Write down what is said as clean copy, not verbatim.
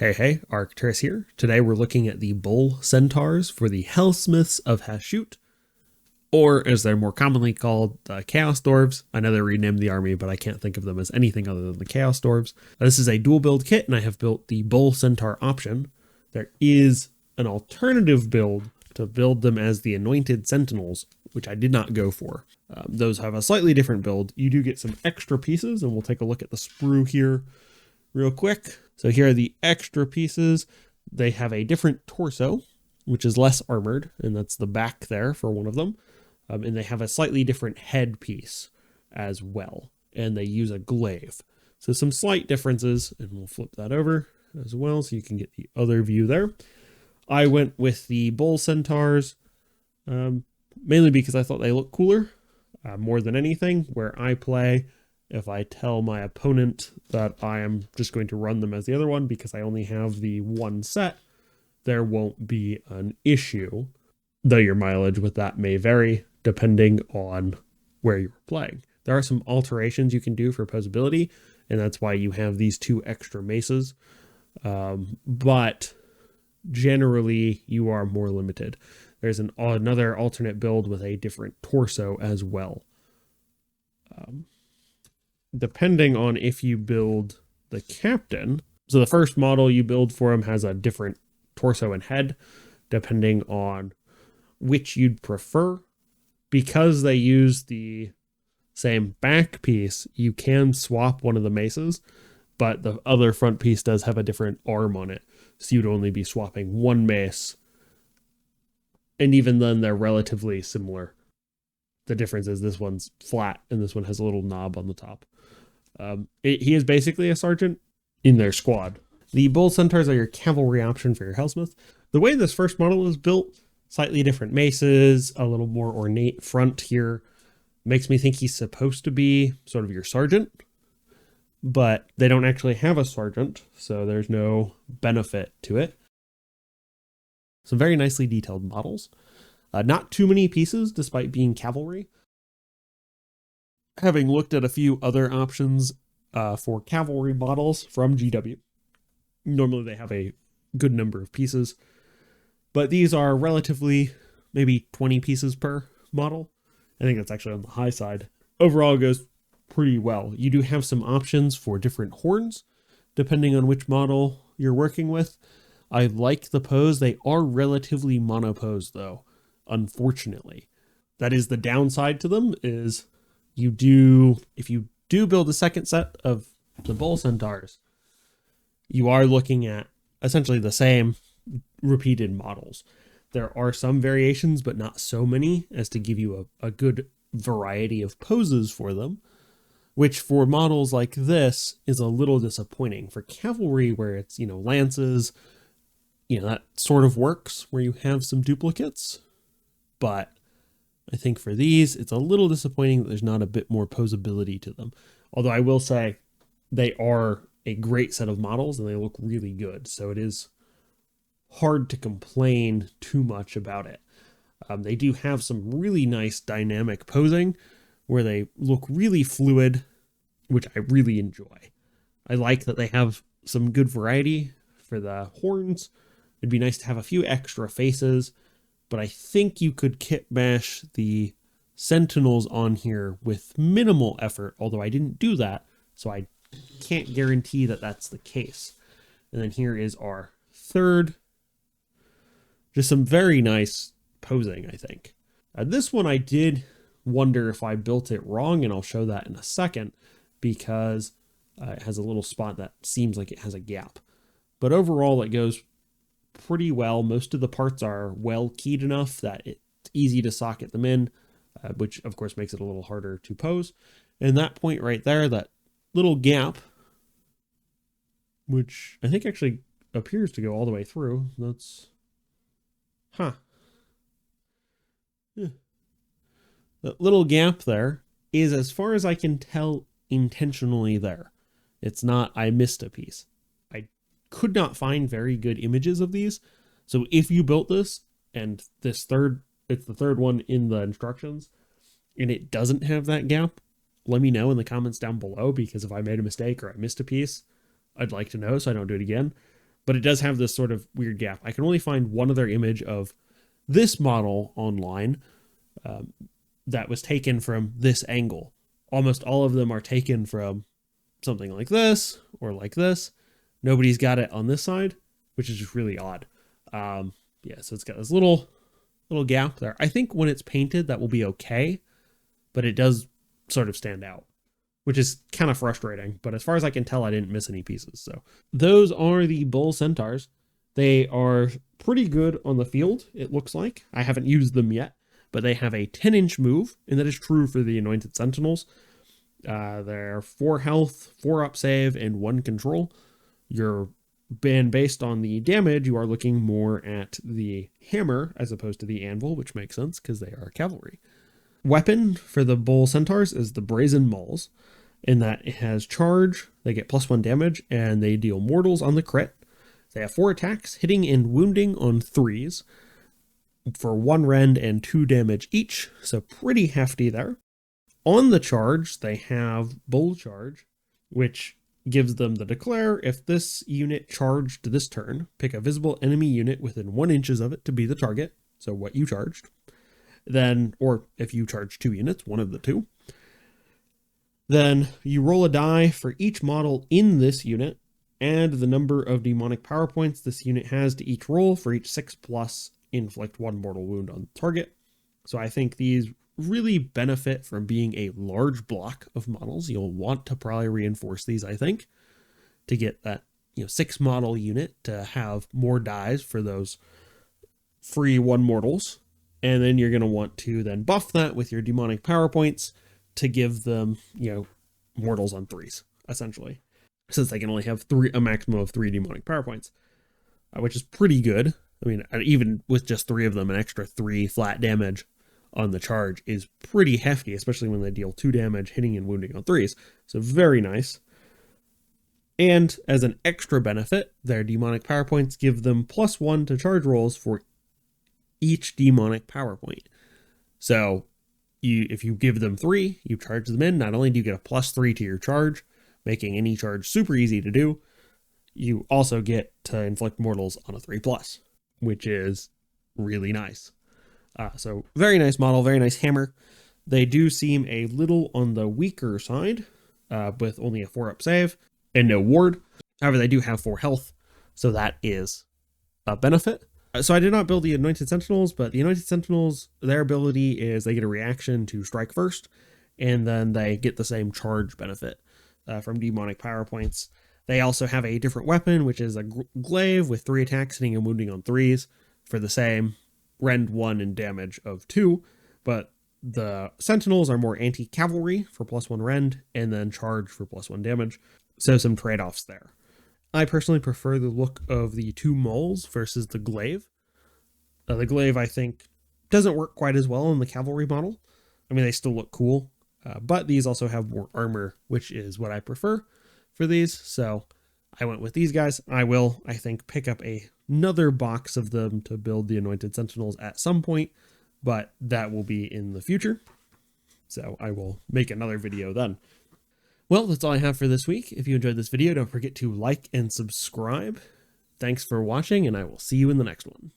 Hey, Arcturus here. Today we're looking at the Bull Centaurs for the Hellsmiths of Hashut, or as they're more commonly called, the Chaos Dwarves. I know they renamed the army, but I can't think of them as anything other than the Chaos Dwarves. This is a dual build kit, and I have built the Bull Centaur option. There is an alternative build to build them as the Anointed Sentinels, which I did not go for. Those have a slightly different build. You do get some extra pieces, and we'll take a look at the sprue here real quick. So here are the extra pieces. They have a different torso, which is less armored, and that's the back there for one of them. And they have a slightly different head piece as well, and they use a glaive. So some slight differences, and we'll flip that over as well so you can get the other view there. I went with the Bull Centaurs, mainly because I thought they look cooler, more than anything. Where I play, if I tell my opponent that I am just going to run them as the other one because I only have the one set, there won't be an issue, though your mileage with that may vary depending on where you're playing. There are some alterations you can do for posability, and that's why you have these two extra maces, but generally you are more limited. There's another alternate build with a different torso as well. Depending on if you build the captain, so the first model you build for him has a different torso and head, depending on which you'd prefer. Because they use the same back piece, you can swap one of the maces, but the other front piece does have a different arm on it. So you'd only be swapping one mace. And even then, they're relatively similar. The difference is this one's flat and this one has a little knob on the top. He is basically a sergeant in their squad. The Bull Centaurs are your cavalry option for your Helsmith. The way this first model is built, slightly different maces, a little more ornate front here, makes me think he's supposed to be sort of your sergeant, but they don't actually have a sergeant, so there's no benefit to it. Some very nicely detailed models. Not too many pieces, despite being cavalry. Having looked at a few other options for cavalry models from GW, normally they have a good number of pieces, but these are relatively maybe 20 pieces per model. I think that's actually on the high side. Overall, it goes pretty well. You do have some options for different horns, depending on which model you're working with. I like the pose. They are relatively monopose, though, unfortunately. That is the downside to them, is if you do build a second set of the Bull Centaurs, you are looking at essentially the same repeated models. There are some variations, but not so many as to give you a good variety of poses for them, which for models like this is a little disappointing. For cavalry, where it's, lances, that sort of works where you have some duplicates, but I think for these, it's a little disappointing that there's not a bit more posability to them. Although I will say they are a great set of models and they look really good. So it is hard to complain too much about it. They do have some really nice dynamic posing where they look really fluid, which I really enjoy. I like that they have some good variety for the horns. It'd be nice to have a few extra faces, but I think you could kit bash the Sentinels on here with minimal effort, although I didn't do that, so I can't guarantee that that's the case. And then here is our third. Just some very nice posing, I think. This one I did wonder if I built it wrong, and I'll show that in a second, because it has a little spot that seems like it has a gap. But overall, it goes pretty well. Most of the parts are well keyed enough that it's easy to socket them in, which of course makes it a little harder to pose. And that point right there, that little gap, which I think actually appears to go all the way through. That's... Yeah. That little gap there is, as far as I can tell, intentionally there. It's not, I missed a piece. I could not find very good images of these. So if you built this, and it's the third one in the instructions, and it doesn't have that gap, let me know in the comments down below, because if I made a mistake or I missed a piece, I'd like to know so I don't do it again. but it does have this sort of weird gap. I can only find one other image of this model online that was taken from this angle. Almost all of them are taken from something like this or like this. Nobody's got it on this side, which is just really odd. Yeah, so it's got this little gap there. I think when it's painted, that will be okay, but it does sort of stand out, which is kind of frustrating. But as far as I can tell, I didn't miss any pieces. So those are the Bull Centaurs. They are pretty good on the field, it looks like. I haven't used them yet, but they have a 10-inch move, and that is true for the Anointed Sentinels. They're 4 health, 4 up save, and 1 control. Based on the damage, you are looking more at the hammer as opposed to the anvil, which makes sense because they are cavalry. Weapon for the Bull Centaurs is the Brazen Mauls, in that it has charge, they get +1 damage, and they deal mortals on the crit. They have 4 attacks, hitting and wounding on 3s, for 1 rend and 2 damage each, so pretty hefty there. On the charge, they have Bull Charge, which gives them the declare. If this unit charged this turn, pick a visible enemy unit within 1 inch of it to be the target, so what you charged. Then, or if you charge 2 units, one of the 2. Then you roll a die for each model in this unit, add the number of demonic power points this unit has to each roll. For each 6+, inflict 1 mortal wound on the target. So I think these really benefit from being a large block of models. You'll want to probably reinforce these, I think, to get that 6 model unit to have more dies for those free 1 mortals. And then you're going to want to then buff that with your demonic power points to give them, mortals on 3s, essentially, since they can only have a maximum of 3 demonic power points, which is pretty good. I mean, even with just 3 of them, an extra 3 flat damage on the charge is pretty hefty, especially when they deal 2 damage hitting and wounding on 3s. So very nice. And as an extra benefit, their demonic power points give them +1 to charge rolls for each demonic power point. So if you give them 3, you charge them in, not only do you get a +3 to your charge, making any charge super easy to do, you also get to inflict mortals on a 3+, which is really nice. So very nice model, very nice hammer. They do seem a little on the weaker side, with only a 4 up save and no ward. However, they do have 4 health, so that is a benefit. So I did not build the Anointed Sentinels, but the Anointed Sentinels, their ability is they get a reaction to strike first, and then they get the same charge benefit from demonic power points. They also have a different weapon, which is a glaive with 3 attacks, hitting and wounding on 3s for the same rend 1 and damage of 2. But the Sentinels are more anti-cavalry for +1 rend, and then charge for +1 damage. So some trade-offs there. I personally prefer the look of the 2 moles versus the glaive. The glaive, I think, doesn't work quite as well in the cavalry model. I mean, they still look cool, but these also have more armor, which is what I prefer for these. So I went with these guys. I will, I think, pick up another box of them to build the Anointed Sentinels at some point, but that will be in the future. So I will make another video then. Well, that's all I have for this week. If you enjoyed this video, don't forget to like and subscribe. Thanks for watching, and I will see you in the next one.